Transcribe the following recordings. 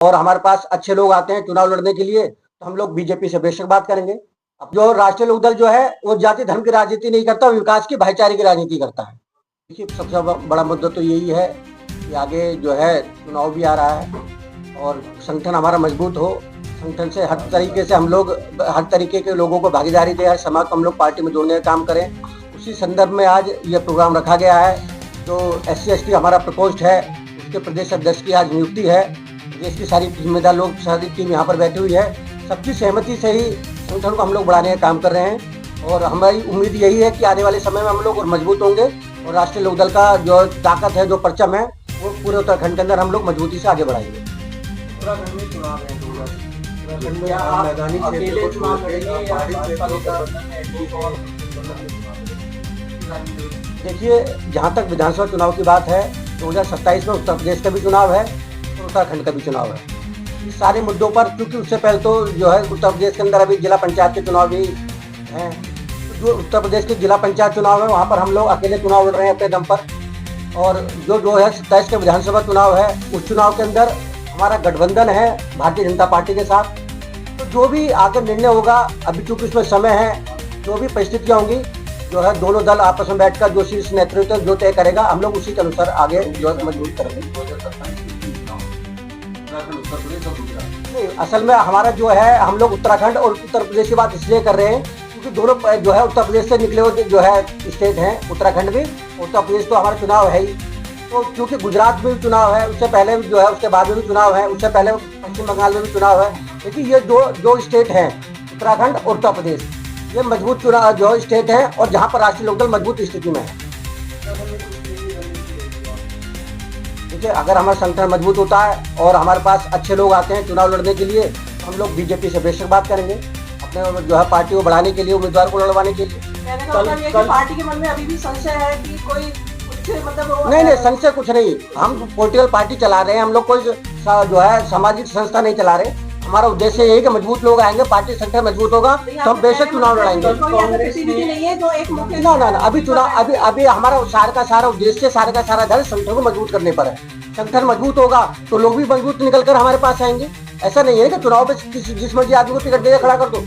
और हमारे पास अच्छे लोग आते हैं चुनाव लड़ने के लिए, तो हम लोग बीजेपी से बेशक बात करेंगे। अब जो राष्ट्रीय लोकदल जो है वो जाति धर्म की राजनीति नहीं करता, विकास की भाईचारे की राजनीति करता है। देखिए सबसे बड़ा मुद्दा तो यही है कि आगे जो है चुनाव भी आ रहा है और संगठन हमारा मजबूत हो। संगठन से हर तरीके से हम लोग हर तरीके के लोगों को भागीदारी दें, हर समाज को हम लोग पार्टी में जोड़ने का काम करें। उसी संदर्भ में आज ये प्रोग्राम रखा गया है। जो SC/ST हमारा प्रकोष्ठ है उसके प्रदेश अध्यक्ष की आज नियुक्ति है। प्रदेश की सारी जिम्मेदार लोग, सारी टीम यहाँ पर बैठी हुई है। सबकी सहमति से ही संगठन को हम लोग बढ़ाने का काम कर रहे हैं और हमारी उम्मीद यही है कि आने वाले समय में हम लोग और मजबूत होंगे और राष्ट्रीय लोकदल का जो ताकत है, जो परचम है, वो पूरे उत्तराखंड के अंदर हम लोग मजबूती से आगे बढ़ाएंगे। उत्तराखंड में चुनाव है, उत्तराखंड में मैदानी अकेले चुनाव लड़ेंगे या देखिए, जहाँ तक विधानसभा चुनाव की बात है, 2027 में उत्तर प्रदेश का भी चुनाव है और उत्तराखंड का भी चुनाव है। इस सारे मुद्दों पर, क्योंकि उससे पहले तो जो है उत्तर प्रदेश के अंदर अभी जिला पंचायत के चुनाव भी हैं। तो जो उत्तर प्रदेश के जिला पंचायत चुनाव है वहाँ पर हम लोग अकेले चुनाव लड़ रहे हैं अपने दम पर। और जो 2027 का विधानसभा चुनाव है उस चुनाव के अंदर हमारा गठबंधन है भारतीय जनता पार्टी के साथ। तो जो भी आगे निर्णय होगा, अभी चूँकि उसमें समय है, जो भी परिस्थितियाँ होंगी, जो है दोनों दल आपस में बैठकर जो शीर्ष नेतृत्व जो तय करेगा, हम लोग उसी के अनुसार आगे जो मजबूत करेंगे। नहीं, असल में हमारा जो है, हम लोग उत्तराखंड और उत्तर प्रदेश की बात इसलिए कर रहे हैं क्योंकि दोनों जो है उत्तर प्रदेश से निकले हुए जो है स्टेट हैं, उत्तराखंड भी, उत्तर प्रदेश तो हमारा चुनाव है ही। तो क्योंकि गुजरात में भी चुनाव है, उससे पहले भी जो है, उसके बाद में भी चुनाव है, उससे पहले पश्चिम बंगाल में भी चुनाव है। लेकिन ये दो स्टेट हैं, उत्तराखंड और उत्तर प्रदेश, ये मजबूत चुनाव जो स्टेट है और जहाँ पर राष्ट्रीय लोकदल मजबूत स्थिति में है। देखिए, अगर हमारा संगठन मजबूत होता है और हमारे पास अच्छे लोग आते हैं चुनाव लड़ने के लिए, हम लोग बीजेपी से बेशक बात करेंगे अपने जो है पार्टी को बढ़ाने के लिए, उम्मीदवार को लड़वाने के लिए। पार्टी के मन में अभी भी संशय है कि कोई मतलब नहीं, संशय कुछ नहीं। हम पॉलिटिकल पार्टी चला रहे हैं, हम लोग कोई जो है सामाजिक संस्था नहीं चला रहे। हमारा उद्देश्य यही है कि मजबूत लोग आएंगे, पार्टी संगठन मजबूत होगा तो हम बेशक चुनाव लड़ाएंगे। ना, अभी चुनाव अभी हमारा सारा उद्देश्य, सारा का सारा धैर्य संगठन को मजबूत करने पर है। संगठन मजबूत होगा तो लोग भी मजबूत निकल कर हमारे पास आएंगे। ऐसा नहीं है कि चुनाव में जिस मर्जी आदमी को टिकट दे खड़ा कर दो।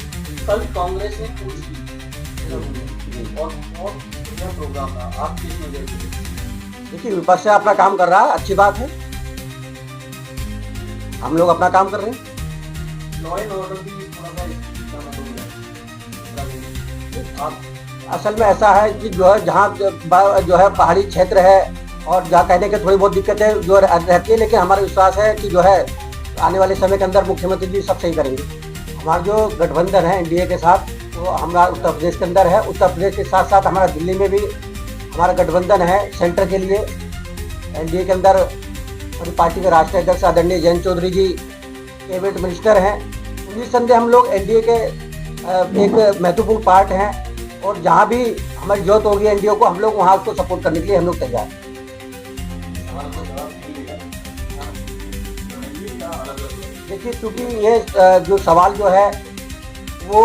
कल कांग्रेस ने प्रोग्राम था, आप किस वजह से? देखिए, विपक्ष से अपना काम कर रहा है, अच्छी बात है, हम लोग अपना काम कर रहे हैं। लॉ एंड ऑर्डर भी थोड़ा सा असल में ऐसा है कि जो है जहाँ जो है पहाड़ी क्षेत्र है और जहाँ कहने के थोड़ी बहुत दिक्कतें जो रहती है, लेकिन हमारा विश्वास है कि जो है आने वाले समय के अंदर मुख्यमंत्री जी सब सही करेंगे। हमारा जो गठबंधन है NDA के साथ, तो हमारा उत्तर प्रदेश के अंदर है, उत्तर प्रदेश के साथ साथ हमारा दिल्ली में भी हमारा गठबंधन है सेंटर के लिए। NDA के अंदर हमारी पार्टी के राष्ट्रीय अध्यक्ष आदरणीय जयंत चौधरी जी कैबिनेट मिनिस्टर हैं। निस्संदेह हम लोग NDA के एक महत्वपूर्ण पार्ट हैं और जहाँ भी हमारी जरूरत होगी NDA को, हम लोग वहाँ उसको सपोर्ट करने के लिए हम लोग तैयार हैं। देखिए, क्योंकि ये जो सवाल जो है वो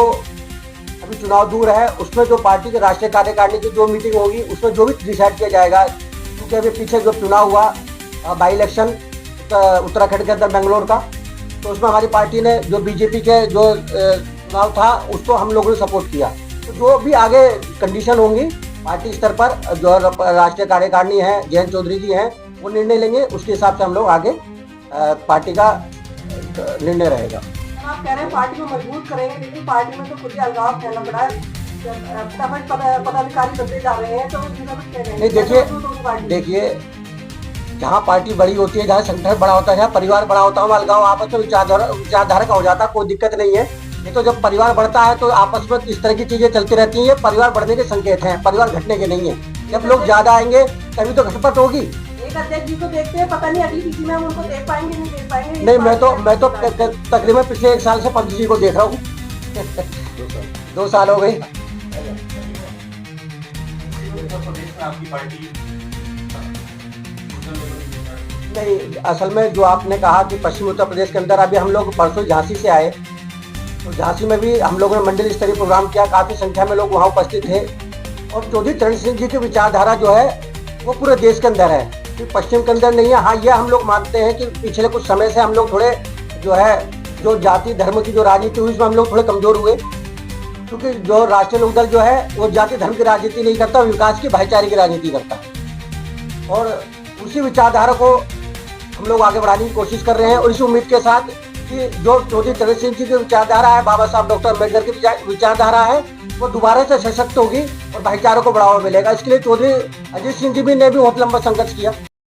अभी चुनाव दूर है, उसमें जो पार्टी के राष्ट्रीय कार्यकारिणी की जो मीटिंग होगी उसमें जो भी डिसाइड किया जाएगा, क्योंकि अभी पीछे जो चुनाव हुआ बाई इलेक्शन उत्तराखंड के अंदर बेंगलोर का, तो उसमें हमारी पार्टी ने जो बीजेपी के जो चुनाव था उसको हम लोगों ने सपोर्ट किया। तो जो भी आगे कंडीशन होंगी पार्टी स्तर पर, जो राष्ट्रीय कार्यकारिणी है, जयंत चौधरी जी हैं, वो निर्णय लेंगे, उसके हिसाब से हम लोग आगे पार्टी का निर्णय रहेगा। आप कह रहे हैं पार्टी को मजबूत करेंगे, लेकिन पार्टी में तो खुद ही अलगाव फैलना पड़ा है, पदाधिकारी बनते जा रहे हैं, तो नहीं, देखिए जहाँ पार्टी बड़ी होती है, जहाँ संगठन बड़ा होता है, जहाँ परिवार बड़ा होता है, अलगाव आपस में विचारधारा का हो जाता है, कोई दिक्कत नहीं है। नहीं तो जब परिवार बढ़ता है तो आपस में इस तरह की चीजें चलती रहती हैं। परिवार बढ़ने के संकेत हैं, परिवार घटने के नहीं है। जब लोग ज्यादा आएंगे तभी तो घटपट होगी। एक अध्यक्ष जी को देखते हैं, पता नहीं अगली किसी में हम उनको देख पाएंगे नहीं देख पाएंगे। नहीं, मैं तो तकरीबन पिछले 1 साल से पंत जी को देख रहा हूँ। 2 साल हो गए। नहीं, असल में जो आपने कहा कि पश्चिमी उत्तर प्रदेश के अंदर, अभी हम लोग परसों झांसी से आए, तो झांसी में भी हम लोगों ने मंडल स्तरीय प्रोग्राम किया, काफ़ी संख्या में लोग वहाँ उपस्थित थे। और चौधरी चरण सिंह जी की विचारधारा जो है वो पूरे देश के अंदर है, कि पश्चिम के अंदर नहीं है। हाँ, ये हम लोग मानते हैं कि पिछले कुछ समय से हम लोग थोड़े जो है जो जाति धर्म की जो राजनीति हुई उसमें हम लोग थोड़े कमजोर हुए, क्योंकि जो राष्ट्रीय लोकदल जो है वो जाति धर्म की राजनीति नहीं करता, विकास की भाईचारे की राजनीति करता है। और उसी विचारधारा को हम लोग आगे बढ़ाने की कोशिश कर रहे हैं, और इसी उम्मीद के साथ कि जो चौधरी चरण सिंह जी की विचारधारा है, बाबा साहब डॉक्टर अम्बेडकर की विचारधारा है, वो दोबारा से सशक्त होगी और भाईचारे को बढ़ावा मिलेगा। इसके लिए चौधरी अजीत सिंह जी ने भी बहुत लंबा संघर्ष किया।